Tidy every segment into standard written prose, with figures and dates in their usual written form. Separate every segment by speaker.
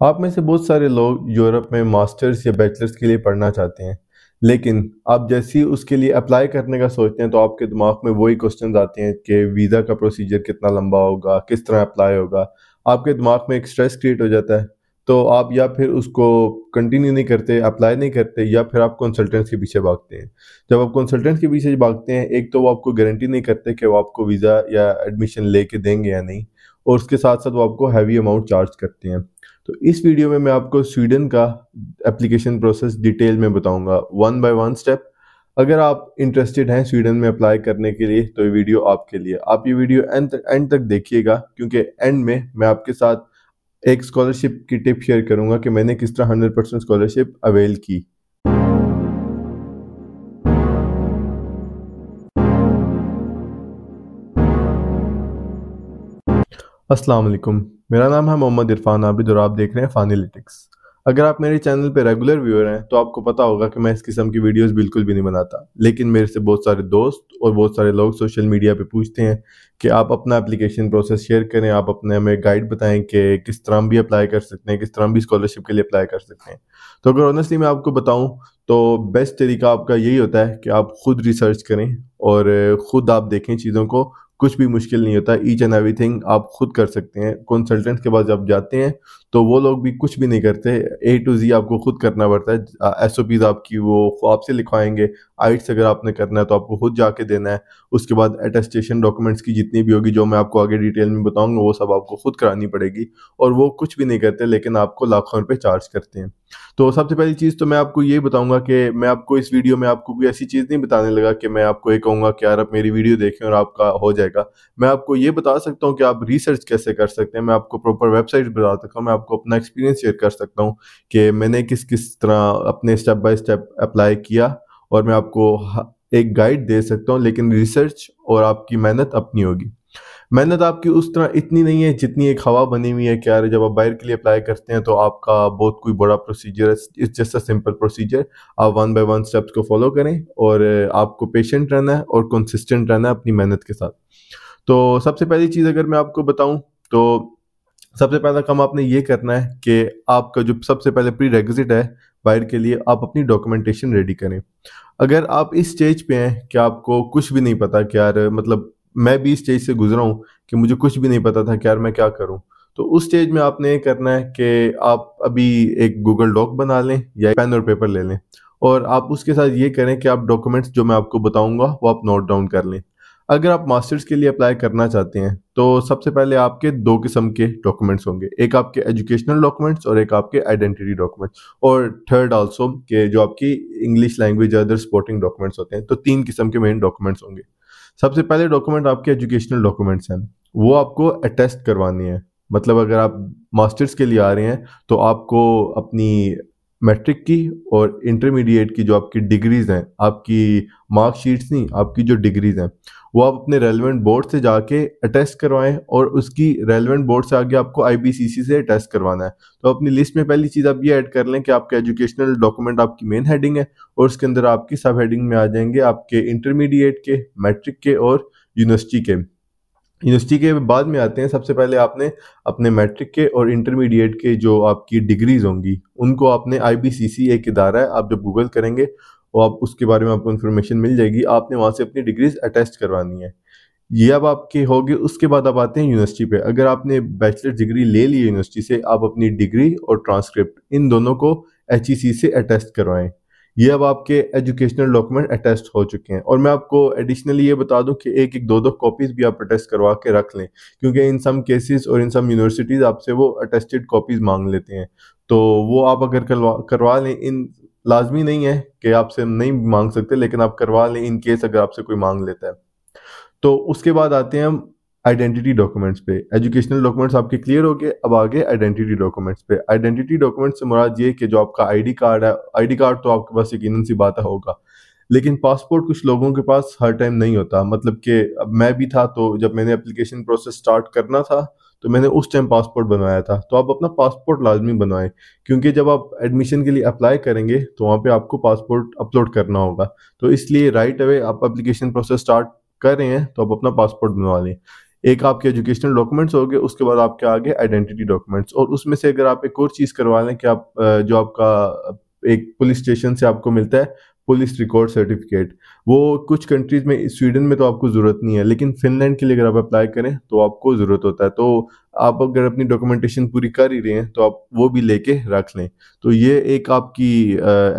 Speaker 1: आप में से बहुत सारे लोग यूरोप में मास्टर्स या बैचलर्स के लिए पढ़ना चाहते हैं, लेकिन आप जैसे ही उसके लिए अप्लाई करने का सोचते हैं तो आपके दिमाग में वही क्वेश्चंस आते हैं कि वीज़ा का प्रोसीजर कितना लंबा होगा, किस तरह अप्लाई होगा। आपके दिमाग में एक स्ट्रेस क्रिएट हो जाता है, तो आप या फिर उसको कंटिन्यू नहीं करते, अप्लाई नहीं करते, या फिर आप कंसल्टेंट्स के पीछे भागते हैं। जब आप कंसल्टेंट्स के पीछे भागते हैं, एक तो वो आपको गारंटी नहीं करते कि वो आपको वीज़ा या एडमिशन लेके देंगे या नहीं, और उसके साथ साथ वो आपको हैवी अमाउंट चार्ज करते हैं। तो इस वीडियो में मैं आपको स्वीडन का एप्लीकेशन प्रोसेस डिटेल में बताऊंगा, वन बाय वन स्टेप। अगर आप इंटरेस्टेड हैं स्वीडन में अप्लाई करने के लिए तो ये वीडियो आपके लिए। आप ये वीडियो एंड तक देखिएगा, क्योंकि एंड में मैं आपके साथ एक स्कॉलरशिप की टिप शेयर करूंगा कि मैंने किस तरह 100% स्कॉलरशिप अवेल की। अस्सलाम वालेकुम, मेरा नाम है मोहम्मद इरफान आबिद और आप देख रहे हैं फानिलिटिक्स। अगर आप मेरे चैनल पे रेगुलर व्यूअर हैं तो आपको पता होगा कि मैं इस किस्म की वीडियोस बिल्कुल भी नहीं बनाता, लेकिन मेरे से बहुत सारे दोस्त और बहुत सारे लोग सोशल मीडिया पे पूछते हैं कि आप अपना एप्लीकेशन प्रोसेस शेयर करें, आप अपने हमें गाइड बताएं कि किस तरह हम भी अप्लाई कर सकते हैं, किस तरह हम भी स्कॉलरशिप के लिए अप्लाई कर सकते हैं। तो अगर ऑनेस्टली मैं आपको बताऊँ तो बेस्ट तरीका आपका यही होता है कि आप खुद रिसर्च करें और खुद आप देखें चीज़ों को। कुछ भी मुश्किल नहीं होता, ईच एंड एवरीथिंग आप खुद कर सकते हैं। कंसल्टेंट के पास जब जाते हैं तो वो लोग भी कुछ भी नहीं करते, ए टू जी आपको खुद करना पड़ता है। एसओपीज आपकी वो आपसे लिखवाएंगे, आइट्स अगर आपने करना है तो आपको खुद जाके देना है। उसके बाद अटेस्टेशन डॉक्यूमेंट्स की जितनी भी होगी, जो मैं आपको आगे डिटेल में बताऊंगा, वो सब आपको खुद करानी पड़ेगी। और वो कुछ भी नहीं करते, लेकिन आपको लाखों रुपए चार्ज करते हैं। तो सबसे पहली चीज़ तो मैं आपको ये बताऊंगा कि मैं आपको इस वीडियो में आपको कोई ऐसी चीज़ नहीं बताने लगा कि मैं आपको ये कहूँगा कि यार आप मेरी वीडियो देखें और आपका हो जाएगा। मैं आपको ये बता सकता हूँ कि आप रिसर्च कैसे कर सकते हैं, मैं आपको प्रॉपर वेबसाइट बता सकता हूँ, मैं आपको अपना एक्सपीरियंस शेयर कर सकता हूँ कि मैंने किस किस तरह अपने स्टेप बाय स्टेप अप्लाई किया, और मैं आपको एक गाइड दे सकता हूँ। लेकिन रिसर्च और आपकी मेहनत अपनी होगी। मेहनत आपकी उस तरह इतनी नहीं है जितनी एक हवा बनी हुई है कि यार जब आप बाहर के लिए अप्लाई करते हैं तो आपका बहुत कोई बड़ा प्रोसीजर है। It's just a simple procedure. आप वन बाय वन स्टेप्स को फॉलो करें और आपको पेशेंट रहना है और कंसिस्टेंट रहना है अपनी मेहनत के साथ। तो सबसे पहली चीज़ अगर मैं आपको बताऊं तो सबसे पहला काम आपने ये करना है कि आपका जो सबसे पहले प्री रेक्विजिट है बाहर के लिए, आप अपनी डॉक्यूमेंटेशन रेडी करें। अगर आप इस स्टेज पे हैं कि आपको कुछ भी नहीं पता कि यार मतलब मैं भी इस स्टेज से गुजरा हूँ कि मुझे कुछ भी नहीं पता था कि यार मैं क्या करूँ, तो उस स्टेज में आपने ये करना है कि आप अभी एक गूगल डॉक बना लें या पेन और पेपर ले लें, और आप उसके साथ ये करें कि आप डॉक्यूमेंट्स जो मैं आपको बताऊंगा वो आप नोट डाउन कर लें। अगर आप मास्टर्स के लिए अप्लाई करना चाहते हैं तो सबसे पहले आपके दो किस्म के डॉक्यूमेंट्स होंगे, एक आपके एजुकेशनल डॉक्यूमेंट्स और एक आपके आइडेंटिटी डॉक्यूमेंट्स, और थर्ड आल्सो के जो आपकी English language other supporting documents होते हैं। तो तीन किस्म के मेन डॉक्यूमेंट्स होंगे। सबसे पहले डॉक्यूमेंट आपके एजुकेशनल डॉक्यूमेंट्स हैं, वो आपको अटेस्ट करवानी है। मतलब अगर आप मास्टर्स के लिए आ रहे हैं तो आपको अपनी मैट्रिक की और इंटरमीडिएट की जो आपकी डिग्रीज़ हैं, आपकी मार्कशीट्स नहीं, आपकी जो डिग्रीज़ हैं, वो आप अपने रेलेवेंट बोर्ड से जाके अटेस्ट करवाएं, और उसकी रेलेवेंट बोर्ड से आगे आपको आईबीसीसी से अटेस्ट करवाना है। तो अपनी लिस्ट में पहली चीज़ आप ये ऐड कर लें कि आपके एजुकेशनल डॉक्यूमेंट आपकी मेन हेडिंग है, और उसके अंदर आपकी सब हेडिंग में आ जाएंगे आपके इंटरमीडिएट के, मैट्रिक के और यूनिवर्सिटी के। यूनिवर्सिटी के बाद में आते हैं, सबसे पहले आपने अपने मैट्रिक के और इंटरमीडिएट के जो आपकी डिग्रीज होंगी उनको आपने आईबीसीसी एक इदारा है, आप जब गूगल करेंगे और आप उसके बारे में आपको इन्फॉर्मेशन मिल जाएगी, आपने वहाँ से अपनी डिग्रीज अटेस्ट करवानी है। ये अब आपके हो गए। उसके बाद आप आते हैं यूनिवर्सिटी पे। अगर आपने बैचलर डिग्री ले ली है यूनिवर्सिटी से, आप अपनी डिग्री और ट्रांसक्रिप्ट इन दोनों को एचईसी से अटेस्ट करवाएं। ये अब आपके एजुकेशनल डॉक्यूमेंट अटेस्ट हो चुके हैं। और मैं आपको एडिशनली ये बता दूं कि एक एक दो दो कॉपीज़ भी आप अटेस्ट करवा के रख लें, क्योंकि इन सम केसेस और इन सम यूनिवर्सिटीज़ आपसे वो अटेस्टेड कॉपीज़ मांग लेते हैं। तो वो आप अगर करवा लें, इन लाजमी नहीं है कि आपसे नहीं मांग सकते, लेकिन आप करवा लें इन केस अगर आपसे कोई मांग लेता है। तो उसके बाद आते हैं हम आइडेंटिटी डॉक्यूमेंट्स पे। एजुकेशनल डॉक्यूमेंट्स आपके क्लियर हो गए, अब आगे आइडेंटिटी डॉक्यूमेंट्स पे। आइडेंटिटी डॉक्यूमेंट्स से मुराद ये कि जो आपका आईडी कार्ड है, आईडी कार्ड तो आपके पास यकीनन सी बात होगा, लेकिन पासपोर्ट कुछ लोगों के पास हर टाइम नहीं होता। मतलब कि अब मैं भी था, तो जब मैंने एप्लीकेशन प्रोसेस स्टार्ट करना था तो मैंने उस टाइम पासपोर्ट बनवाया था। तो आप अपना पासपोर्ट लाजमी बनवाएं, क्योंकि जब आप एडमिशन के लिए अप्लाई करेंगे तो वहाँ पे आपको पासपोर्ट अपलोड करना होगा। तो इसलिए राइट अवे आप एप्लीकेशन प्रोसेस स्टार्ट कर रहे हैं तो आप अपना पासपोर्ट बनवा लें। एक आपके एजुकेशनल डॉक्यूमेंट्स हो गए, उसके बाद आपके आगे आइडेंटिटी डॉक्यूमेंट्स, और उसमें से अगर आप एक और चीज़ करवा लें कि आप जो आपका एक पुलिस स्टेशन से आपको मिलता है पुलिस रिकॉर्ड सर्टिफिकेट, वो कुछ कंट्रीज में, स्वीडन में तो आपको ज़रूरत नहीं है, लेकिन फिनलैंड के लिए अगर आप अप्लाई करें तो आपको ज़रूरत होता है। तो आप अगर अपनी डॉक्यूमेंटेशन पूरी कर ही रहे हैं तो आप वो भी लेके रख लें। तो ये एक आपकी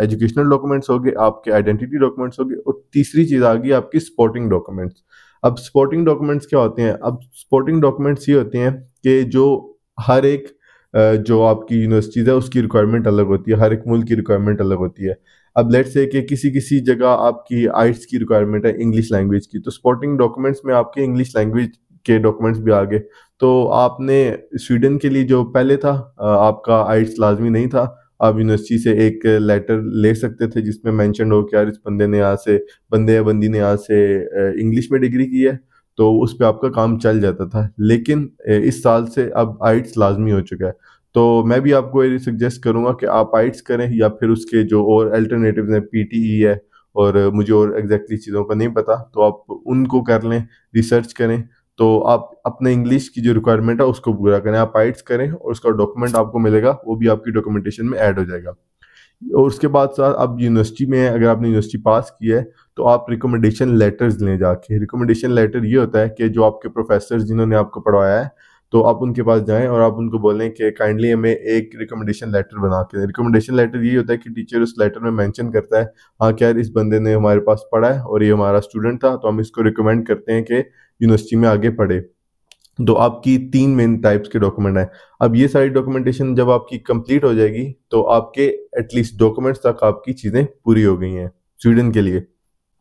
Speaker 1: एजुकेशनल डॉक्यूमेंट्स हो गए, आपके आइडेंटिटी डॉक्यूमेंट्स हो गए, और तीसरी चीज़ आ गई आपकी सपोर्टिंग डॉक्यूमेंट्स। अब सपोर्टिंग डॉक्यूमेंट्स क्या होते हैं? अब सपोर्टिंग डॉक्यूमेंट्स ये होते हैं कि जो हर एक जो आपकी यूनिवर्सिटीज़ है उसकी रिक्वायरमेंट अलग होती है, हर एक मुल्क की रिक्वायरमेंट अलग होती है। अब लेट्स से कि किसी किसी जगह आपकी आइट्स की रिक्वायरमेंट है इंग्लिश लैंग्वेज की, तो सपोर्टिंग डॉक्यूमेंट्स में आपके इंग्लिश लैंग्वेज के डॉक्यूमेंट्स भी आ गए। तो आपने स्वीडन के लिए जो पहले था आपका आइट्स लाजमी नहीं था, आप यूनिवर्सिटी से एक लेटर ले सकते थे जिसमें मेंशन हो कि यार इस बंदे ने यहाँ से, बंदे या बंदी ने यहाँ से इंग्लिश में डिग्री की है, तो उस पे आपका काम चल जाता था। लेकिन इस साल से अब आइट्स लाजमी हो चुका है। तो मैं भी आपको ये सजेस्ट करूँगा कि आप आइट्स करें, या फिर उसके जो और अल्टरनेटिव्स हैं, पीटीई है, और मुझे और एग्जैक्टली चीज़ों का नहीं पता, तो आप उनको कर लें, रिसर्च करें। तो आप अपने इंग्लिश की जो रिक्वायरमेंट है उसको पूरा करें, आप आइट्स करें, और उसका डॉक्यूमेंट आपको मिलेगा, वो भी आपकी डॉक्यूमेंटेशन में ऐड हो जाएगा। और उसके बाद साथ आप यूनिवर्सिटी में, अगर आपने यूनिवर्सिटी पास की है तो आप रिकमेंडेशन लेटर्स लें जाके। रिकमेंडेशन लेटर ये होता है कि जो आपके प्रोफेसर जिन्होंने आपको पढ़वाया है, तो आप उनके पास जाएं और आप उनको बोलें कि काइंडली हमें एक रिकमेंडेशन लेटर बना के दें। रिकमेंडेशन लेटर ये होता है कि टीचर उस लेटर में मेंशन करता है, हाँ क्या इस बंदे ने हमारे पास पढ़ा है और ये हमारा स्टूडेंट था, तो हम इसको रिकमेंड करते हैं कि यूनिवर्सिटी में आगे पढ़े। तो आपकी 3 मेन टाइप्स के डॉक्यूमेंट हैं। अब ये सारी डॉक्यूमेंटेशन जब आपकी कंप्लीट हो जाएगी तो आपके एटलीस्ट डॉक्यूमेंट्स तक आपकी चीज़ें पूरी हो गई हैं स्वीडन के लिए।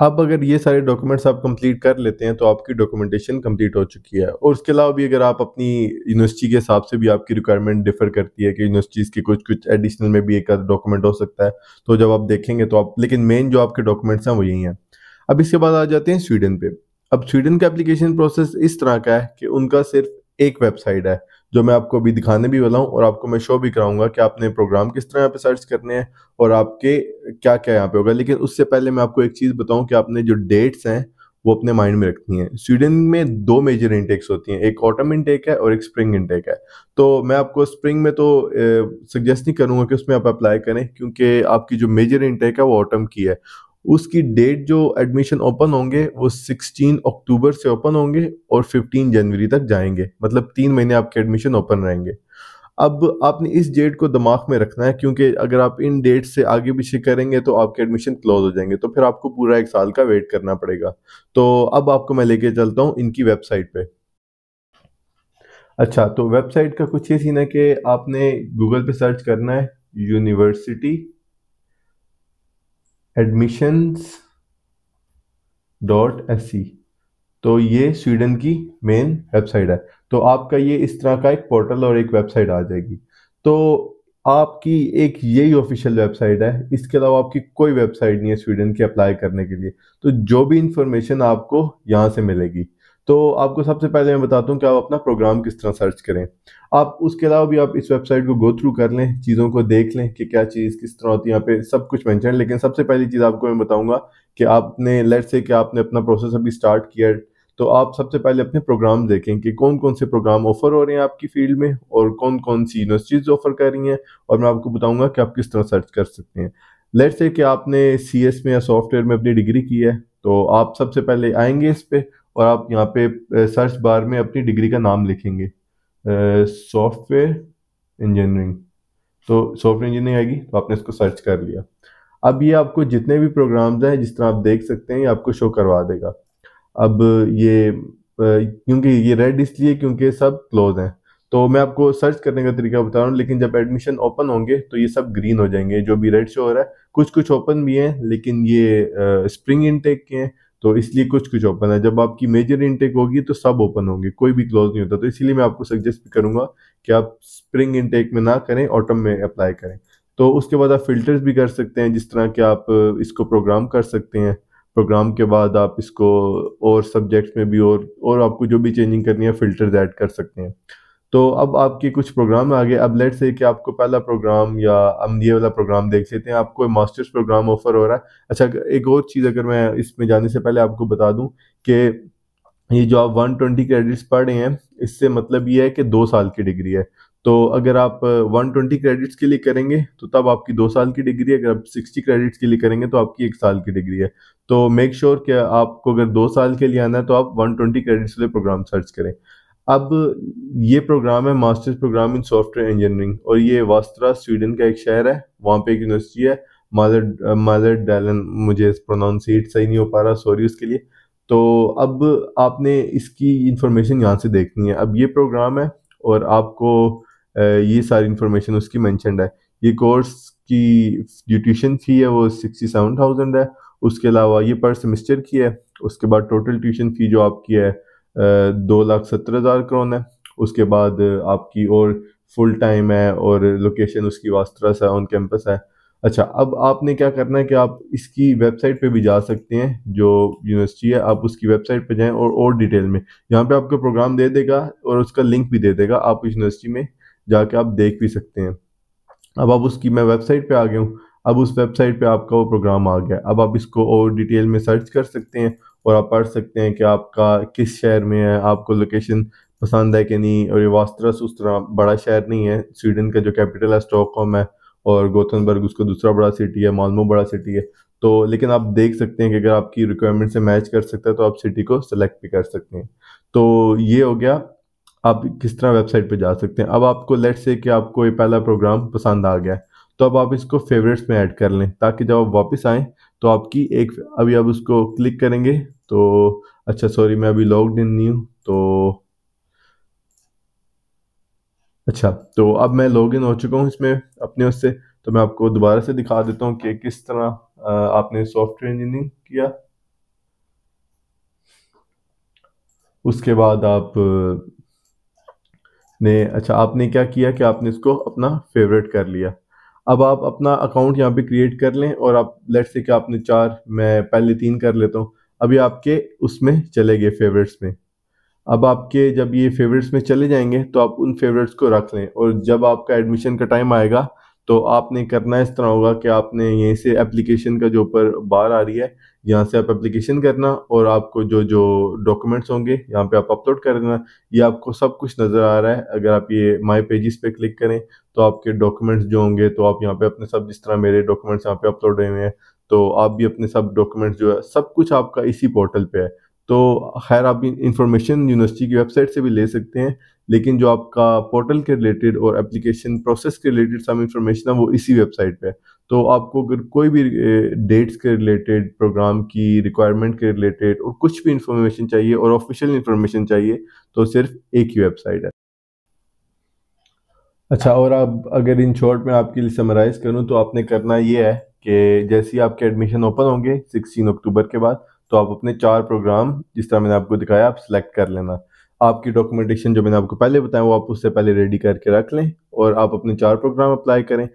Speaker 1: अब अगर ये सारे डॉक्यूमेंट्स आप कंप्लीट कर लेते हैं तो आपकी डॉक्यूमेंटेशन कंप्लीट हो चुकी है। और उसके अलावा भी अगर आप अपनी यूनिवर्सिटी के हिसाब से भी आपकी रिक्वायरमेंट डिफर करती है कि यूनिवर्सिटीज़ के कुछ कुछ एडिशनल में भी एक आध डॉक्यूमेंट हो सकता है, तो जब आप देखेंगे तो आप, लेकिन मेन जो आपके डॉक्यूमेंट्स हैं वो यही हैं। अब इसके बाद आ जाते हैं स्वीडन पे। अब स्वीडन का एप्लीकेशन प्रोसेस इस तरह का है कि उनका सिर्फ एक वेबसाइट है, जो मैं आपको अभी दिखाने भी वाला हूँ, और आपको मैं शो भी कराऊंगा कि आपने प्रोग्राम किस तरह यहाँ पे सर्च करने हैं और आपके क्या क्या यहाँ पे होगा। लेकिन उससे पहले मैं आपको एक चीज़ बताऊं कि आपने जो डेट्स हैं वो अपने माइंड में रखनी है। स्वीडन में 2 मेजर इनटेक्स होती हैं, एक ऑटम इनटेक है और एक स्प्रिंग इनटेक है। तो मैं आपको स्प्रिंग में तो सजेस्ट नहीं करूँगा कि उसमें आप अप्लाई करें, क्योंकि आपकी जो मेजर इनटेक है वो ऑटम की है। उसकी डेट जो एडमिशन ओपन होंगे वो 16 अक्टूबर से ओपन होंगे और 15 जनवरी तक जाएंगे, मतलब 3 महीने आपके एडमिशन ओपन रहेंगे। अब आपने इस डेट को दिमाग में रखना है, क्योंकि अगर आप इन डेट से आगे पीछे करेंगे तो आपके एडमिशन क्लोज हो जाएंगे, तो फिर आपको पूरा 1 साल का वेट करना पड़ेगा। तो अब आपको मैं लेके चलता हूँ इनकी वेबसाइट पे। अच्छा, तो वेबसाइट का कुछ ये सीन है कि आपने गूगल पे सर्च करना है यूनिवर्सिटी एडमिशंस .se। तो ये स्वीडन की मेन वेबसाइट है। तो आपका ये इस तरह का एक पोर्टल और एक वेबसाइट आ जाएगी। तो आपकी एक यही ऑफिशियल वेबसाइट है, इसके अलावा आपकी कोई वेबसाइट नहीं है स्वीडन की अप्लाई करने के लिए। तो जो भी इंफॉर्मेशन आपको यहाँ से मिलेगी, तो आपको सबसे पहले मैं बताता हूँ कि आप अपना प्रोग्राम किस तरह सर्च करें। आप उसके अलावा भी आप इस वेबसाइट को गो थ्रू कर लें, चीज़ों को देख लें कि क्या चीज़ किस तरह होती है, यहाँ पे सब कुछ मेंशन है। लेकिन सबसे पहली चीज़ आपको मैं बताऊंगा कि आपने, लेट्स से कि आपने अपना प्रोसेस अभी स्टार्ट किया है, तो आप सबसे पहले अपने प्रोग्राम देखें कि कौन कौन से प्रोग्राम ऑफर हो रहे हैं आपकी फील्ड में और कौन कौन सी यूनिवर्सिटीज ऑफर कर रही हैं, और मैं आपको बताऊंगा कि आप किस तरह सर्च कर सकते हैं। लेट्स से कि आपने सीएस में या सॉफ्टवेयर में अपनी डिग्री की है, तो आप सबसे पहले आएंगे इस पे और आप यहाँ पे सर्च बार में अपनी डिग्री का नाम लिखेंगे, सॉफ्टवेयर इंजीनियरिंग। तो सॉफ्टवेयर इंजीनियरिंग आएगी, तो आपने इसको सर्च कर लिया। अब ये आपको जितने भी प्रोग्राम्स हैं जिस तरह आप देख सकते हैं ये आपको शो करवा देगा। अब ये क्योंकि ये रेड इसलिए क्योंकि सब क्लोज हैं, तो मैं आपको सर्च करने का तरीका बता रहा हूँ। लेकिन जब एडमिशन ओपन होंगे तो ये सब ग्रीन हो जाएंगे, जो भी रेड शो हो रहा है। कुछ कुछ ओपन भी हैं, लेकिन ये स्प्रिंग इनटेक के हैं, तो इसलिए कुछ कुछ ओपन है। जब आपकी मेजर इनटेक होगी तो सब ओपन होंगे, कोई भी क्लोज नहीं होता। तो इसीलिए मैं आपको सजेस्ट भी करूंगा कि आप स्प्रिंग इनटेक में ना करें, ऑटम में अप्लाई करें। तो उसके बाद आप फिल्टर्स भी कर सकते हैं, जिस तरह के आप इसको प्रोग्राम कर सकते हैं। प्रोग्राम के बाद आप इसको और सब्जेक्ट्स में भी और आपको जो भी चेंजिंग करनी है फिल्टर्स ऐड कर सकते हैं। तो अब आपके कुछ प्रोग्राम आ गए। अब लेट्स से कि आपको पहला प्रोग्राम, या हम ये वाला प्रोग्राम देख लेते हैं, आपको मास्टर्स प्रोग्राम ऑफर हो रहा है। अच्छा, एक और चीज़ अगर मैं इसमें जाने से पहले आपको बता दूं कि ये जो आप 120 क्रेडिट्स पढ़ रहे हैं, इससे मतलब ये है कि 2 साल की डिग्री है। तो अगर आप 120 क्रेडिट्स के लिए करेंगे तो तब आपकी 2 साल की डिग्री है, अगर आप 60 क्रेडिट्स के लिए करेंगे तो आपकी 1 साल की डिग्री है। तो मेक श्योर कि आपको अगर 2 साल के लिए आना है तो आप 120 क्रेडिट्स वाले प्रोग्राम सर्च करें। अब ये प्रोग्राम है मास्टर्स प्रोग्राम इन सॉफ्टवेयर इंजीनियरिंग, और ये वास्त्रा स्वीडन का एक शहर है, वहाँ पे एक यूनिवर्सिटी है, मालर डैलन, मुझे प्रोनाउंसिएट सही नहीं हो पा रहा, सॉरी उसके लिए। तो अब आपने इसकी इंफॉर्मेशन यहाँ से देखनी है। अब ये प्रोग्राम है और आपको ये सारी इंफॉर्मेशन उसकी मेंशन्ड है। ये कोर्स की जो ट्यूशन फी है वो 67,000 है। उसके अलावा ये पर सेमेस्टर की है। उसके बाद टोटल ट्यूशन फी जो आपकी है 2,70,000 क्रोन है। उसके बाद आपकी और फुल टाइम है और लोकेशन उसकी वास्त्रा है, ऑन कैंपस है। अच्छा, अब आपने क्या करना है कि आप इसकी वेबसाइट पे भी जा सकते हैं, जो यूनिवर्सिटी है आप उसकी वेबसाइट पे जाएं और डिटेल में यहाँ पे आपको प्रोग्राम दे देगा और उसका लिंक भी दे देगा, आप इस यूनिवर्सिटी में जाके आप देख भी सकते हैं। अब आप उसकी, मैं वेबसाइट पे आ गया हूँ, अब उस वेबसाइट पे आपका वो प्रोग्राम आ गया। अब आप इसको और डिटेल में सर्च कर सकते हैं और आप पढ़ सकते हैं कि आपका किस शहर में है, आपको लोकेशन पसंद है कि नहीं। और ये वास्त्रस उस तरह बड़ा शहर नहीं है, स्वीडन का जो कैपिटल है स्टॉकहोम है और गोथनबर्ग उसका दूसरा बड़ा सिटी है, माल्मो बड़ा सिटी है। तो लेकिन आप देख सकते हैं कि अगर आपकी रिक्वायरमेंट से मैच कर सकता है तो आप सिटी को सेलेक्ट भी कर सकते हैं। तो ये हो गया आप किस तरह वेबसाइट पे जा सकते हैं। अब आपको लेट्स से कि आपको ये पहला प्रोग्राम पसंद आ गया है, तो अब आप इसको फेवरेट्स में ऐड कर लें ताकि जब आप वापस आएँ तो आपकी एक, अभी आप उसको क्लिक करेंगे तो अच्छा सॉरी मैं अभी लॉग्ड इन नहीं हूँ, तो अच्छा तो अब मैं लॉगिन हो चुका हूँ इसमें अपने उससे। तो मैं आपको दोबारा से दिखा देता हूँ कि किस तरह आपने सॉफ्टवेयर इंजीनियरिंग किया। उसके बाद आप ने, अच्छा आपने क्या किया कि आपने इसको अपना फेवरेट कर लिया। अब आप अपना अकाउंट यहाँ पे क्रिएट कर लें और आप लेट्स से कि आपने 4, मैं पहले 3 कर लेता हूँ। अभी आपके उसमें चले गए फेवरेट्स में। अब आपके जब ये फेवरेट्स में चले जाएंगे तो आप उन फेवरेट्स को रख लें, और जब आपका एडमिशन का टाइम आएगा तो आपने करना इस तरह होगा कि आपने यहीं से एप्लीकेशन का जो ऊपर बार आ रही है, यहाँ से आप एप्लीकेशन करना और आपको जो जो डॉक्यूमेंट्स होंगे यहाँ पे आप अपलोड कर देना। ये आपको सब कुछ नज़र आ रहा है। अगर आप ये माई पेजेस पे क्लिक करें तो आपके डॉक्यूमेंट्स जो होंगे, तो आप यहाँ पे अपने सब, जिस तरह मेरे डॉक्यूमेंट्स यहाँ पे अपलोड हुए हैं, तो आप भी अपने सब डॉक्यूमेंट्स जो है सब कुछ आपका इसी पोर्टल पे है। तो खैर आप इंफॉर्मेशन यूनिवर्सिटी की वेबसाइट से भी ले सकते हैं, लेकिन जो आपका पोर्टल के रिलेटेड और एप्लीकेशन प्रोसेस के रिलेटेड सब इंफॉर्मेशन है वो इसी वेबसाइट पे है। तो आपको अगर कोई भी डेट्स के रिलेटेड, प्रोग्राम की रिक्वायरमेंट के रिलेटेड और कुछ भी इंफॉर्मेशन चाहिए और ऑफिशियल इंफॉर्मेशन चाहिए तो सिर्फ एक ही वेबसाइट है। अच्छा, और अब अगर इन शॉर्ट में आपके लिए समराइज़ करूँ तो आपने करना ये है कि जैसे ही आपके एडमिशन ओपन होंगे 16 अक्टूबर के बाद, तो आप अपने 4 प्रोग्राम जिस तरह मैंने आपको दिखाया आप सिलेक्ट कर लेना। आपकी डॉक्यूमेंटेशन जो मैंने आपको पहले बताया वो आप उससे पहले रेडी करके रख लें और आप अपने 4 प्रोग्राम अप्लाई करें,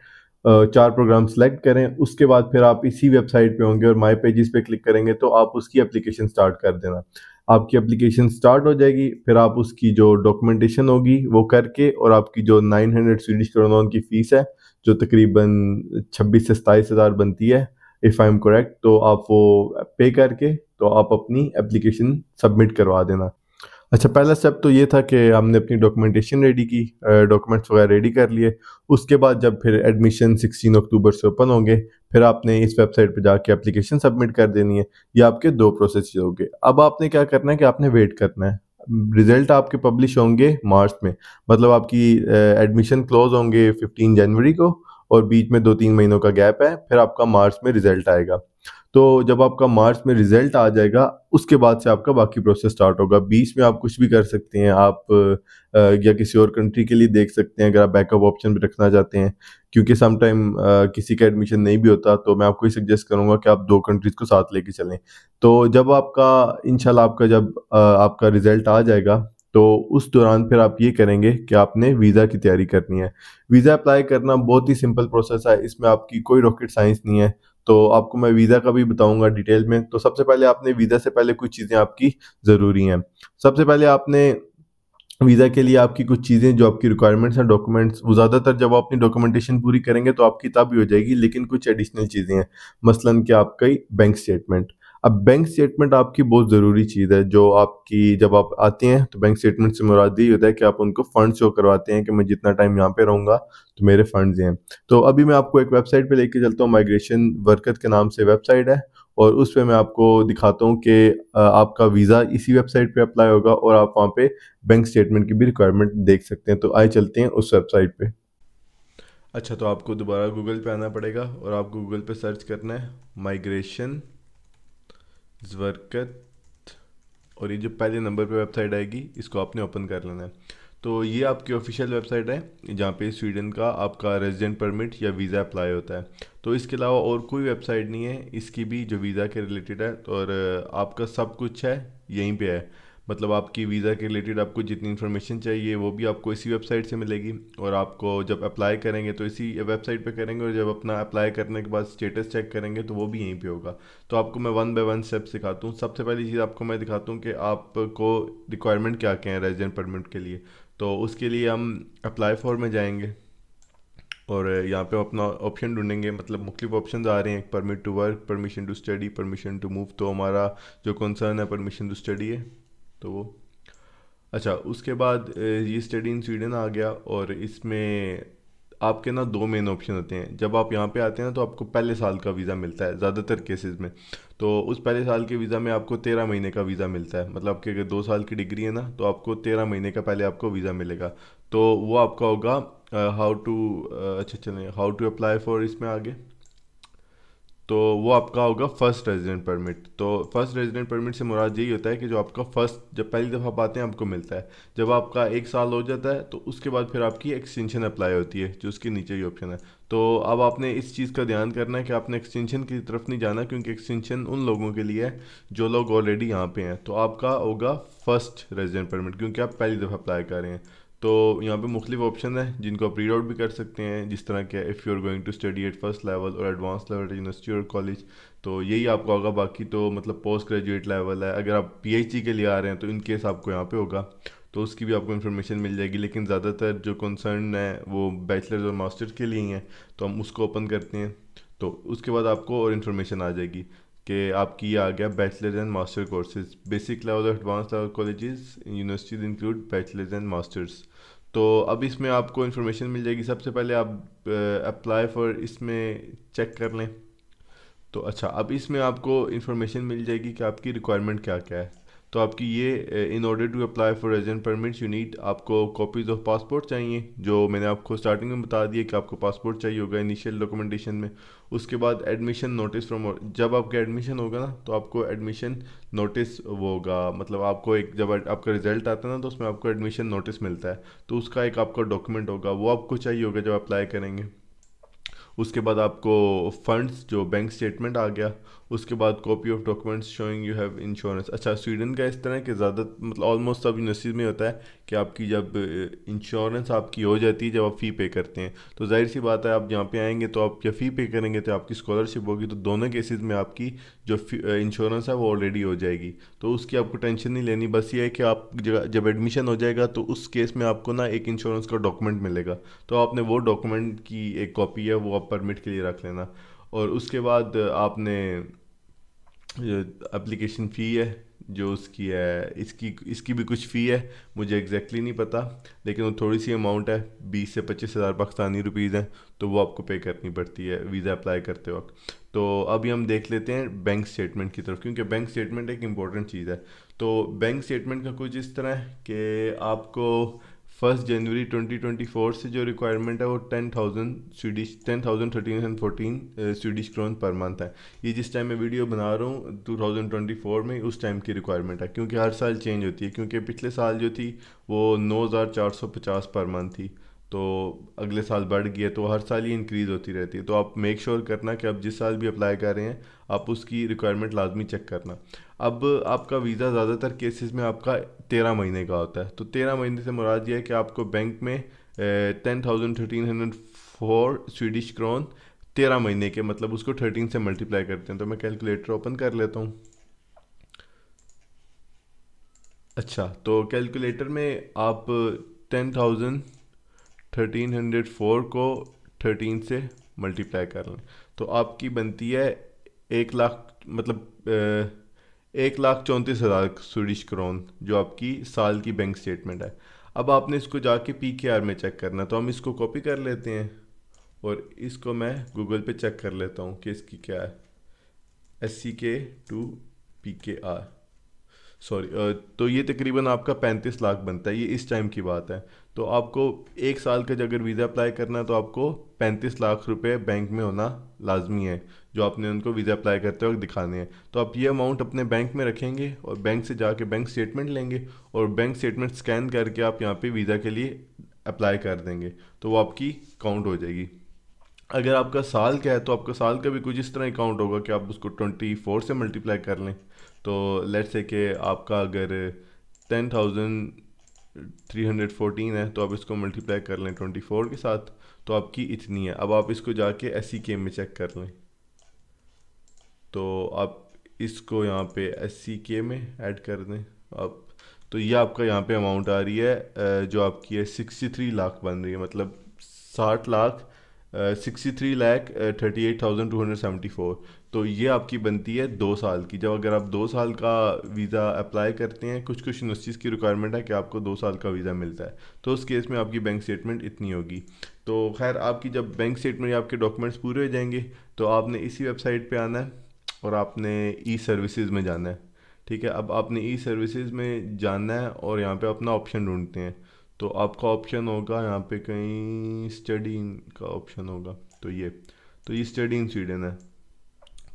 Speaker 1: 4 प्रोग्राम सेलेक्ट करें। उसके बाद फिर आप इसी वेबसाइट पे होंगे और माई पेजेस पे क्लिक करेंगे तो आप उसकी एप्लीकेशन स्टार्ट कर देना। आपकी एप्लीकेशन स्टार्ट हो जाएगी, फिर आप उसकी जो डॉक्यूमेंटेशन होगी वो करके, और आपकी जो 900 स्वीडिश क्रोनॉन की फ़ीस है जो तकरीबन 26 से 27 हज़ार बनती है इफ़ आई एम करेक्ट, तो आप वो पे करके तो आप अपनी एप्लीकेशन सबमिट करवा देना। अच्छा, पहला स्टेप तो ये था कि हमने अपनी डॉक्यूमेंटेशन रेडी की, डॉक्यूमेंट्स वगैरह रेडी कर लिए। उसके बाद जब फिर एडमिशन 16 अक्टूबर से ओपन होंगे फिर आपने इस वेबसाइट पे जाके एप्लीकेशन सबमिट कर देनी है। ये आपके 2 प्रोसेस होंगे। अब आपने क्या करना है कि आपने वेट करना है। रिजल्ट आपके पब्लिश होंगे मार्च में, मतलब आपकी एडमिशन क्लोज होंगे 15 जनवरी को और बीच में 2-3 महीनों का गैप है, फिर आपका मार्च में रिजल्ट आएगा। तो जब आपका मार्च में रिजल्ट आ जाएगा उसके बाद से आपका बाकी प्रोसेस स्टार्ट होगा। बीच में आप कुछ भी कर सकते हैं, आप या किसी और कंट्री के लिए देख सकते हैं अगर आप बैकअप ऑप्शन भी रखना चाहते हैं, क्योंकि सम टाइम किसी का एडमिशन नहीं भी होता, तो मैं आपको ही सजेस्ट करूंगा कि आप 2 कंट्रीज को साथ लेके चलें। तो जब आपका इंशाल्लाह आपका जब आपका रिजल्ट आ जाएगा तो उस दौरान फिर आप ये करेंगे कि आपने वीज़ा की तैयारी करनी है। वीज़ा अप्लाई करना बहुत ही सिंपल प्रोसेस है, इसमें आपकी कोई रॉकेट साइंस नहीं है। तो आपको मैं वीज़ा का भी बताऊंगा डिटेल में। तो सबसे पहले आपने वीज़ा से पहले कुछ चीज़ें आपकी ज़रूरी हैं। सबसे पहले आपने वीज़ा के लिए आपकी कुछ चीज़ें जो आपकी रिक्वायरमेंट्स हैं, डॉक्यूमेंट्स, वो ज़्यादातर जब आप अपनी डॉक्यूमेंटेशन पूरी करेंगे तो आपकी तब भी हो जाएगी, लेकिन कुछ एडिशनल चीज़ें हैं, मसलन कि आपका बैंक स्टेटमेंट। अब बैंक स्टेटमेंट आपकी बहुत ज़रूरी चीज़ है, जो आपकी जब आप आते हैं तो बैंक स्टेटमेंट से मुराद यही होता है कि आप उनको फ़ंड शो करवाते हैं कि मैं जितना टाइम यहाँ पे रहूँगा तो मेरे फंड्स हैं। तो अभी मैं आपको एक वेबसाइट पे लेके चलता हूँ, माइग्रेशन वर्कर के नाम से वेबसाइट है, और उस पे मैं आपको दिखाता हूँ कि आपका वीज़ा इसी वेबसाइट पे अप्लाई होगा और आप वहाँ पे बैंक स्टेटमेंट की भी रिक्वायरमेंट देख सकते हैं। तो आइए चलते हैं उस वेबसाइट पे। अच्छा, तो आपको दोबारा गूगल पे आना पड़ेगा और आपको गूगल पे सर्च करना है माइग्रेशन वर्कर, और ये जो पहले नंबर पे वेबसाइट आएगी इसको आपने ओपन कर लेना है। तो ये आपकी ऑफिशियल वेबसाइट है जहाँ पे स्वीडन का आपका रेजिडेंट परमिट या वीज़ा अप्लाई होता है। तो इसके अलावा और कोई वेबसाइट नहीं है इसकी भी जो वीज़ा के रिलेटेड है, और आपका सब कुछ है यहीं पे है। मतलब आपकी वीज़ा के रिलेटेड आपको जितनी इन्फॉर्मेशन चाहिए वो भी आपको इसी वेबसाइट से मिलेगी, और आपको जब अप्लाई करेंगे तो इसी वेबसाइट पे करेंगे, और जब अपना अप्लाई करने के बाद स्टेटस चेक करेंगे तो वो भी यहीं पे होगा। तो आपको मैं वन बाय वन स्टेप सिखाता हूँ। सबसे पहली चीज़ आपको मैं दिखाता हूँ कि आपको रिक्वायरमेंट क्या क्या है रेजिडेंट परमिट के लिए। तो उसके लिए हम अप्लाई फॉर में जाएंगे और यहाँ पे अपना ऑप्शन ढूंढेंगे। मतलब मुख्तलिफ ऑप्शन आ रहे हैं, permit to work, permission to study, permission to move. तो हमारा जो कंसर्न है परमिशन टू स्टडी है, तो वो अच्छा। उसके बाद ये स्टडी इन स्वीडन आ गया, और इसमें आपके ना दो मेन ऑप्शन होते हैं। जब आप यहाँ पे आते हैं ना तो आपको पहले साल का वीज़ा मिलता है ज़्यादातर केसेस में। तो उस पहले साल के वीज़ा में आपको 13 महीने का वीज़ा मिलता है। मतलब आपकी अगर 2 साल की डिग्री है ना तो आपको 13 महीने का पहले आपको वीज़ा मिलेगा। तो वो आपका होगा हाउ टू, अच्छा चलें हाउ टू अप्लाई फॉर इसमें आगे। तो वो आपका होगा फर्स्ट रेजिडेंट परमिट। तो फर्स्ट रेजिडेंट परमिट से मुराद यही होता है कि जो आपका फर्स्ट, जब पहली दफ़ा आप आते हैं आपको मिलता है। जब आपका 1 साल हो जाता है तो उसके बाद फिर आपकी एक्सटेंशन अप्लाई होती है, जो उसके नीचे ही ऑप्शन है। तो अब आपने इस चीज़ का ध्यान करना है कि आपने एक्सटेंशन की तरफ नहीं जाना, क्योंकि एक्सटेंशन उन लोगों के लिए है जो लोग ऑलरेडी यहाँ पे हैं। तो आपका होगा फर्स्ट रेजिडेंट परमिट, क्योंकि आप पहली दफ़ा अप्लाई कर रहे हैं। तो यहाँ पे मुख्तलिफ ऑप्शन है जिनको आप रीड आउट भी कर सकते हैं, जिस तरह के if you are going to study at first level और एडवांस लेवल एट यूनिवर्सिटी और कॉलेज, तो यही आपका होगा। बाकी तो मतलब पोस्ट ग्रेजुएट लेवल है। अगर आप पीएचडी के लिए आ रहे हैं तो इन केस आपको यहाँ पे होगा, तो उसकी भी आपको इन्फॉर्मेशन मिल जाएगी। लेकिन ज़्यादातर जो कंसर्न है वो बैचलर्स और मास्टर्स के लिए ही हैं, तो हम उसको ओपन करते हैं। तो उसके बाद आपको और इन्फॉर्मेशन आ जाएगी कि आपकी ये आ गया bachelors and master courses, basic level और advance level colleges universities include bachelors and masters. तो अब इसमें आपको इन्फॉर्मेशन मिल जाएगी। सबसे पहले आप अप्लाई फॉर इसमें चेक कर लें। तो अच्छा, अब इसमें आपको इन्फॉर्मेशन मिल जाएगी कि आपकी रिक्वायरमेंट क्या क्या है। तो आपकी ये in order to apply for resident permits you need, आपको कॉपीज़ ऑफ पासपोर्ट चाहिए, जो मैंने आपको स्टार्टिंग में बता दिया कि आपको पासपोर्ट चाहिए होगा इनिशियल डॉक्यूमेंटेशन में। उसके बाद एडमिशन नोटिस फ्रॉम, जब आपका एडमिशन होगा ना तो आपको एडमिशन नोटिस वो होगा। मतलब आपको एक, जब आपका रिजल्ट आता है ना तो उसमें आपको एडमिशन नोटिस मिलता है, तो उसका एक आपका डॉक्यूमेंट होगा, वो आपको चाहिए होगा जब अप्लाई करेंगे। उसके बाद आपको फंड्स जो बैंक स्टेटमेंट आ गया। उसके बाद copy of documents showing you have insurance. अच्छा, स्वीडन का इस तरह के ज़्यादा मतलब ऑलमोस्ट सब यूनिवर्सिटीज़ में होता है कि आपकी जब इंश्योरेंस आपकी हो जाती है जब आप फ़ी पे करते हैं, तो जाहिर सी बात है आप यहाँ पे आएंगे तो आप या फ़ी पे करेंगे तो आपकी स्कॉलरशिप होगी। तो दोनों केसेस में आपकी जो इंश्योरेंस है वो ऑलरेडी हो जाएगी, तो उसकी आपको टेंशन नहीं लेनी। बस ये है कि आप जब एडमिशन हो जाएगा तो उस केस में आपको ना एक इंश्योरेंस का डॉक्यूमेंट मिलेगा, तो आपने वो डॉक्यूमेंट की एक कॉपी है वो आप परमिट के लिए रख लेना। और उसके बाद आपने एप्लीकेशन फ़ी है जो उसकी है, इसकी इसकी भी कुछ फ़ी है, मुझे एग्जैक्टली नहीं पता, लेकिन वो थोड़ी सी अमाउंट है, 20 से 25 हज़ार पाकिस्तानी रुपीज़ हैं, तो वो आपको पे करनी पड़ती है वीज़ा अप्लाई करते वक्त। तो अभी हम देख लेते हैं बैंक स्टेटमेंट की तरफ, क्योंकि बैंक स्टेटमेंट एक इम्पॉर्टेंट चीज़ है। तो बैंक स्टेटमेंट का कुछ इस तरह है कि आपको 1 जनवरी 2024 से जो रिक्वायरमेंट है वो 10,000 स्वीडिश क्रोन पर मंथ है। ये जिस टाइम मैं वीडियो बना रहा हूँ 2024 में, उस टाइम की रिक्वायरमेंट है, क्योंकि हर साल चेंज होती है। क्योंकि पिछले साल जो थी वो 9,450 पर मंथ थी, तो अगले साल बढ़ गई है, तो हर साल ये इंक्रीज़ होती रहती है। तो आप मेक श्योर करना कि आप जिस साल भी अप्लाई कर रहे हैं आप उसकी रिक्वायरमेंट लाजमी चेक करना। अब आपका वीज़ा ज़्यादातर केसेस में आपका 13 महीने का होता है। तो 13 महीने से मुराद ये है कि आपको बैंक में 10,1304 स्वीडिश क्रोन 13 महीने के, मतलब उसको 13 से मल्टीप्लाई करते हैं। तो मैं कैलकुलेटर ओपन कर लेता हूँ। अच्छा, तो कैलकुलेटर में आप 10,1304 को 13 से मल्टीप्लाई कर लें तो आपकी बनती है 1 लाख मतलब 1,34,000 स्वीडिश क्रोन जो आपकी साल की बैंक स्टेटमेंट है। अब आपने इसको जाके PKR में चेक करना है, तो हम इसको कॉपी कर लेते हैं और इसको मैं गूगल पे चेक कर लेता हूँ कि इसकी क्या है। SCK to PKR, सॉरी, तो ये तकरीबन आपका 35 लाख बनता है, ये इस टाइम की बात है। तो आपको 1 साल का अगर वीज़ा अप्लाई करना है तो आपको 35 लाख रुपए बैंक में होना लाजमी है, जो आपने उनको वीज़ा अप्लाई करते वक्त दिखाने हैं। तो आप ये अमाउंट अपने बैंक में रखेंगे और बैंक से जाके बैंक स्टेटमेंट लेंगे और बैंक स्टेटमेंट स्कैन करके आप यहाँ पे वीज़ा के लिए अप्लाई कर देंगे, तो वो आपकी काउंट हो जाएगी। अगर आपका साल का है तो आपका साल का भी कुछ इस तरह काउंट होगा कि आप उसको 24 से मल्टीप्लाई कर लें। तो लेट्स से कि आपका अगर 10,314 है तो आप इसको मल्टीप्लाई कर लें 24 के साथ, तो आपकी इतनी है। अब आप इसको जाके SCK में चेक कर लें, तो आप इसको यहाँ पे SCK में ऐड कर दें आप, तो ये आपका यहाँ पे अमाउंट आ रही है जो आपकी है 63 लाख बन रही है, मतलब 60 लाख 63,38,274। तो ये आपकी बनती है 2 साल की। जब अगर आप 2 साल का वीज़ा अप्लाई करते हैं, कुछ कुछ यूनिवर्सिटीज़ की रिक्वायरमेंट है कि आपको 2 साल का वीज़ा मिलता है, तो उस केस में आपकी बैंक स्टेटमेंट इतनी होगी। तो खैर, आपकी जब बैंक स्टेटमेंट या आपके डॉक्यूमेंट्स पूरे हो जाएंगे तो आपने इसी वेबसाइट पे आना है और आपने ई सर्विसेज में जाना है। ठीक है, अब आपने ई सर्विसेज में जाना है और यहाँ पे अपना ऑप्शन ढूंढते हैं। तो आपका ऑप्शन होगा यहाँ पे कहीं स्टडी इन का ऑप्शन होगा, तो ये स्टडी इन स्वीडन है।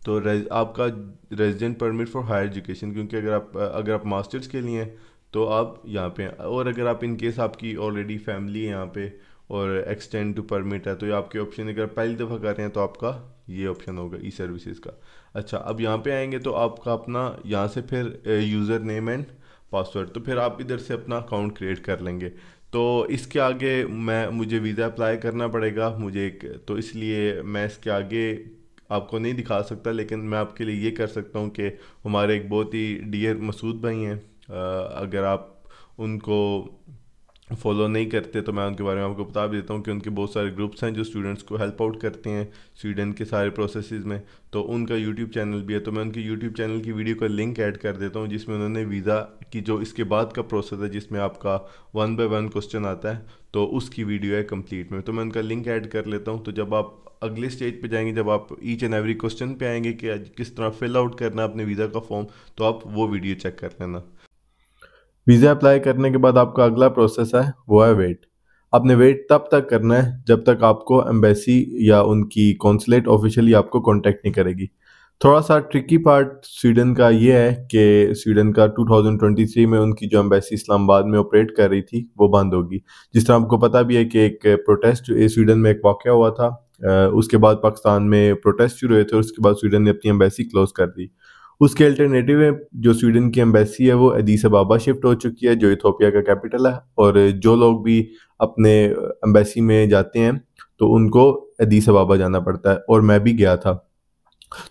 Speaker 1: तो आपका resident permit for higher education, क्योंकि अगर आप मास्टर्स के लिए हैं तो आप यहाँ पे हैं, और अगर आप इन केस आपकी ऑलरेडी फैमिली है यहाँ पे और एक्सटेंड टू परमिट है, तो ये आपके ऑप्शन, अगर पहली दफ़ा कर रहे हैं तो आपका ये ऑप्शन होगा ई सर्विसेज का। अच्छा, अब यहाँ पे आएंगे तो आपका अपना यहाँ से फिर यूज़र नेम एंड पासवर्ड, तो फिर आप इधर से अपना अकाउंट क्रिएट कर लेंगे। तो इसके आगे मुझे वीज़ा अप्लाई करना पड़ेगा मुझे एक, तो इसलिए मैं इसके आगे आपको नहीं दिखा सकता, लेकिन मैं आपके लिए ये कर सकता हूँ कि हमारे एक बहुत ही डियर मसूद भाई हैं, अगर आप उनको फॉलो नहीं करते तो मैं उनके बारे में आपको बता भी देता हूँ कि उनके बहुत सारे ग्रुप्स हैं जो स्टूडेंट्स को हेल्प आउट करते हैं स्वीडन के सारे प्रोसेसेस में। तो उनका यूट्यूब चैनल भी है, तो मैं उनके यूट्यूब चैनल की वीडियो का लिंक ऐड कर देता हूँ, जिसमें उन्होंने वीज़ा की जो इसके बाद का प्रोसेस है, जिसमें आपका 1 बाय 1 क्वेश्चन आता है, तो उसकी वीडियो है कंप्लीट में। तो मैं उनका लिंक ऐड कर लेता हूँ। तो जब आप अगले स्टेज पे जाएंगे, जब आप ईच एंड एवरी क्वेश्चन पे आएंगे कि किस तरह फिल आउट करना है अपने वीज़ा का फॉर्म, तो आप वो वीडियो चेक कर लेना। वीज़ा अप्लाई करने के बाद आपका अगला प्रोसेस है वो है वेट। आपने वेट तब तक करना है जब तक आपको एम्बेसी या उनकी कॉन्सुलेट ऑफिशियली आपको कांटेक्ट नहीं करेगी। थोड़ा सा ट्रिकी पार्ट स्वीडन का ये है कि स्वीडन का 2023 में उनकी जो एम्बेसी इस्लामाबाद में ऑपरेट कर रही थी वो बंद होगी। जिस तरह आपको पता भी है कि एक प्रोटेस्ट स्वीडन में एक वाक़या हुआ था, उसके बाद पाकिस्तान में प्रोटेस्ट शुरू हुए थे और उसके बाद स्वीडन ने अपनी एम्बेसी क्लोज कर दी। उसके अल्टरनेटिव में जो स्वीडन की एम्बेसी है वो अदीस अबाबा शिफ्ट हो चुकी है, जो इथोपिया का कैपिटल है। और जो लोग भी अपने एम्बेसी में जाते हैं तो उनको अदीस अबाबा जाना पड़ता है, और मैं भी गया था।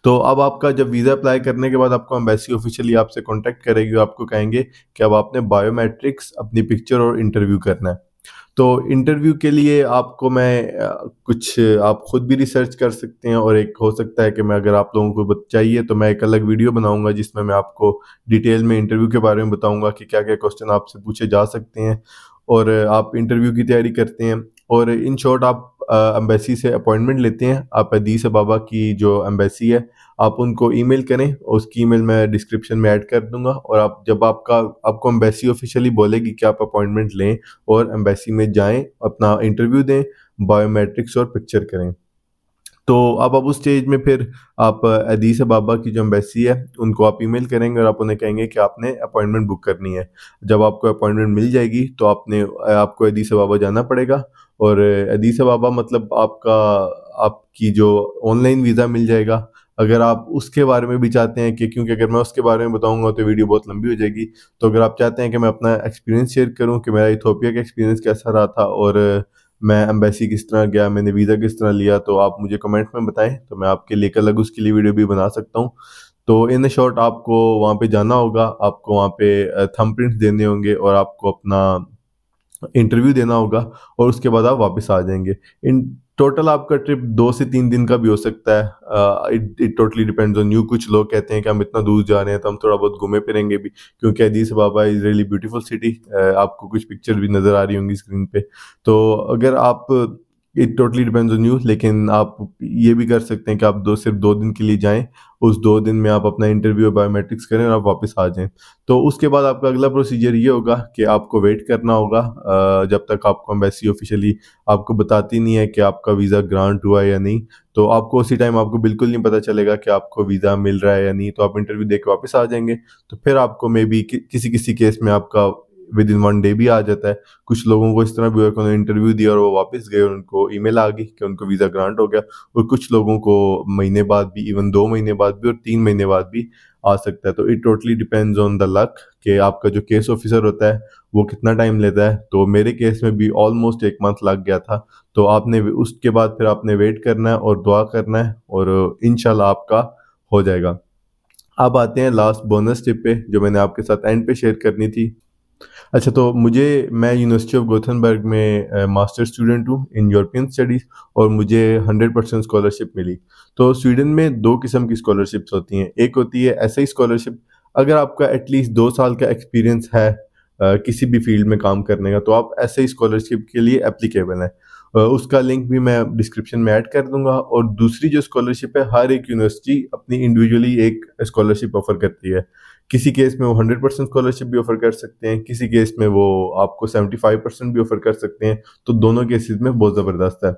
Speaker 1: तो अब आपका जब वीज़ा अप्लाई करने के बाद आपको एम्बेसी ऑफिशियली आपसे कांटेक्ट करेगी, आपको कहेंगे कि अब आपने बायोमेट्रिक्स, अपनी पिक्चर और इंटरव्यू करना है। तो इंटरव्यू के लिए आपको मैं कुछ आप खुद भी रिसर्च कर सकते हैं, और एक हो सकता है कि मैं, अगर आप लोगों को चाहिए तो मैं एक अलग वीडियो बनाऊंगा जिसमें मैं आपको डिटेल में इंटरव्यू के बारे में बताऊंगा कि क्या क्या क्वेश्चन आपसे पूछे जा सकते हैं और आप इंटरव्यू की तैयारी करते हैं। और इन शॉर्ट आप एम्बेसी से अपॉइंटमेंट लेते हैं। आप अदीस अबाबा की जो एम्बेसी है आप उनको ईमेल करें, उसकी ईमेल मैं डिस्क्रिप्शन में ऐड कर दूंगा। और आप जब आपको एम्बेसी ऑफिशियली बोलेगी कि आप अपॉइंटमेंट लें और एम्बेसी में जाएं, अपना इंटरव्यू दें, बायोमेट्रिक्स और पिक्चर करें। तो अब उस स्टेज में फिर आप अदीस अबाबा की जो एम्बेसी है उनको आप ईमेल करेंगे और आप उन्हें कहेंगे कि आपने अपॉइंटमेंट बुक करनी है। जब आपको अपॉइंटमेंट मिल जाएगी तो आपको अदीस अबाबा जाना पड़ेगा। और अदीस अबाबा मतलब आपकी जो ऑनलाइन वीज़ा मिल जाएगा। अगर आप उसके बारे में भी चाहते हैं कि, क्योंकि अगर मैं उसके बारे में बताऊंगा तो वीडियो बहुत लंबी हो जाएगी, तो अगर आप चाहते हैं कि मैं अपना एक्सपीरियंस शेयर करूं कि मेरा इथोपिया का एक्सपीरियंस कैसा रहा था और मैं एम्बेसी किस तरह गया, मैंने वीज़ा किस तरह लिया, तो आप मुझे कमेंट में बताएं, तो मैं आपके लिए एक अलग उसके लिए वीडियो भी बना सकता हूं। तो इन शॉर्ट आपको वहाँ पे जाना होगा, आपको वहाँ पे थंब प्रिंट्स देने होंगे और आपको अपना इंटरव्यू देना होगा, और उसके बाद आप वापस आ जाएंगे। इन टोटल आपका ट्रिप 2 से 3 दिन का भी हो सकता है। It totally depends on you. कुछ लोग कहते हैं कि हम इतना दूर जा रहे हैं तो हम थोड़ा बहुत घूमे फिरेंगे भी, क्योंकि Addis Ababa is really beautiful city. आपको कुछ पिक्चर भी नज़र आ रही होंगी स्क्रीन पे। तो अगर आप, it totally depends on you, लेकिन आप ये भी कर सकते हैं कि आप सिर्फ 2 दिन के लिए जाएं। उस 2 दिन में आप अपना इंटरव्यू और बायोमेट्रिक्स करें और आप वापस आ जाएं। तो उसके बाद आपका अगला प्रोसीजर ये होगा कि आपको वेट करना होगा जब तक आपको एम्बेसी ऑफिशियली आपको बताती नहीं है कि आपका वीज़ा ग्रांट हुआ है या नहीं। तो आपको उसी टाइम आपको बिल्कुल नहीं पता चलेगा कि आपको वीज़ा मिल रहा है या नहीं, तो आप इंटरव्यू दे के वापस आ जाएंगे। तो फिर आपको मे बी किसी किसी केस में आपका विद इन 1 डे भी आ जाता है। कुछ लोगों को इस तरह भी हुआ कि उन्होंने इंटरव्यू दिया और वो वापस गए और उनको ईमेल आ गई कि उनको वीज़ा ग्रांट हो गया। और कुछ लोगों को महीने बाद भी, इवन 2 महीने बाद भी और 3 महीने बाद भी आ सकता है। तो it totally depends on the luck कि आपका जो केस ऑफिसर होता है वो कितना टाइम लेता है। तो मेरे केस में भी ऑलमोस्ट 1 मंथ लग गया था। तो आपने उसके बाद फिर आपने वेट करना है और दुआ करना है और इंशाल्लाह आपका हो जाएगा। अब आते हैं लास्ट बोनस टिप पे जो मैंने आपके साथ एंड पे शेयर करनी थी। अच्छा, तो मैं यूनिवर्सिटी ऑफ गोथनबर्ग में मास्टर स्टूडेंट हूँ इन यूरोपियन स्टडीज़ और मुझे 100% स्कॉलरशिप मिली। तो स्वीडन में 2 किस्म की स्कॉलरशिप्स होती हैं। एक होती है ऐसे ही स्कॉलरशिप, अगर आपका एटलीस्ट 2 साल का एक्सपीरियंस है किसी भी फील्ड में काम करने का, तो आप ऐसे ही स्कॉलरशिप के लिए एप्लीकेबल हैं। उसका लिंक भी मैं डिस्क्रिप्शन में ऐड कर दूंगा। और दूसरी जो स्कॉलरशिप है, हर एक यूनिवर्सिटी अपनी इंडिविजुअली एक स्कॉलरशिप ऑफर करती है। किसी केस में वो 100% स्कॉलरशिप भी ऑफर कर सकते हैं, किसी केस में वो आपको 75% भी ऑफर कर सकते हैं। तो दोनों केसेस में बहुत ज़बरदस्त है।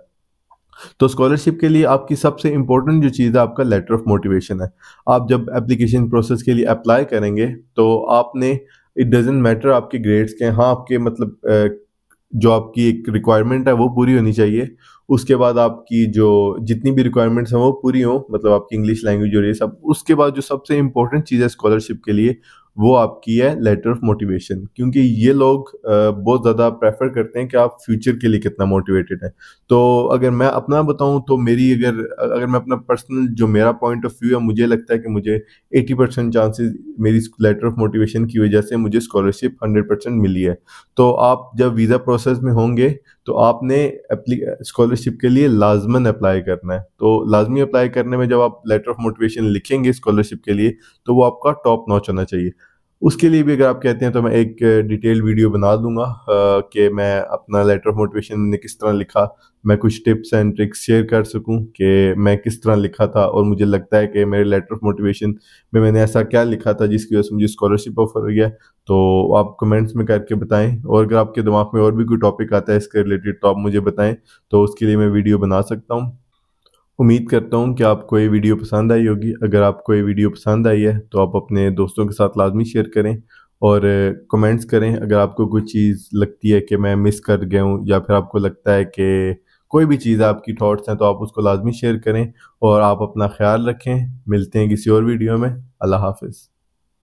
Speaker 1: तो स्कॉलरशिप के लिए आपकी सबसे इंपॉर्टेंट जो चीज़ है आपका लेटर ऑफ मोटिवेशन है। आप जब एप्लीकेशन प्रोसेस के लिए अप्लाई करेंगे तो आपने, इट डजेंट मैटर आपके ग्रेड्स के, हाँ आपके मतलब जो आपकी एक रिक्वायरमेंट है वो पूरी होनी चाहिए। उसके बाद आपकी जो जितनी भी रिक्वायरमेंट्स हैं वो पूरी हों, मतलब आपकी इंग्लिश लैंग्वेज और ये सब। उसके बाद जो सबसे इंपॉर्टेंट चीज़ है स्कॉलरशिप के लिए वो आपकी है लेटर ऑफ मोटिवेशन, क्योंकि ये लोग बहुत ज़्यादा प्रेफर करते हैं कि आप फ्यूचर के लिए कितना मोटिवेटेड हैं। तो अगर मैं अपना बताऊं तो अगर मैं अपना पर्सनल जो मेरा पॉइंट ऑफ व्यू है, मुझे लगता है कि मुझे 80% चांसेस मेरी लेटर ऑफ मोटिवेशन की वजह से मुझे स्कॉलरशिप 100% मिली है। तो आप जब वीज़ा प्रोसेस में होंगे तो आपने स्कॉलरशिप के लिए लाजमन अप्लाई करना है। तो लाजमी अप्लाई करने में जब आप लेटर ऑफ मोटिवेशन लिखेंगे स्कॉलरशिप के लिए तो वो आपका टॉप नॉच होना चाहिए। उसके लिए भी अगर आप कहते हैं तो मैं एक डिटेल वीडियो बना दूंगा कि मैं अपना लेटर ऑफ मोटिवेशन ने किस तरह लिखा। मैं कुछ टिप्स एंड ट्रिक्स शेयर कर सकूं कि मैं किस तरह लिखा था और मुझे लगता है कि मेरे लेटर ऑफ मोटिवेशन में मैंने ऐसा क्या लिखा था जिसकी वजह से मुझे स्कॉलरशिप ऑफर हुई है। तो आप कमेंट्स में करके बताएं, और अगर आपके दिमाग में और भी कोई टॉपिक आता है इसके रिलेटेड तो आप मुझे बताएं, तो उसके लिए मैं वीडियो बना सकता हूँ। उम्मीद करता हूँ कि आपको ये वीडियो पसंद आई होगी। अगर आपको ये वीडियो पसंद आई है तो आप अपने दोस्तों के साथ लाजमी शेयर करें और कमेंट्स करें। अगर आपको कोई चीज़ लगती है कि मैं मिस कर गया हूँ या फिर आपको लगता है कि कोई भी चीज़ आपकी थॉट्स हैं तो आप उसको लाजमी शेयर करें। और आप अपना ख्याल रखें। मिलते हैं किसी और वीडियो में। अल्लाह हाफिज़।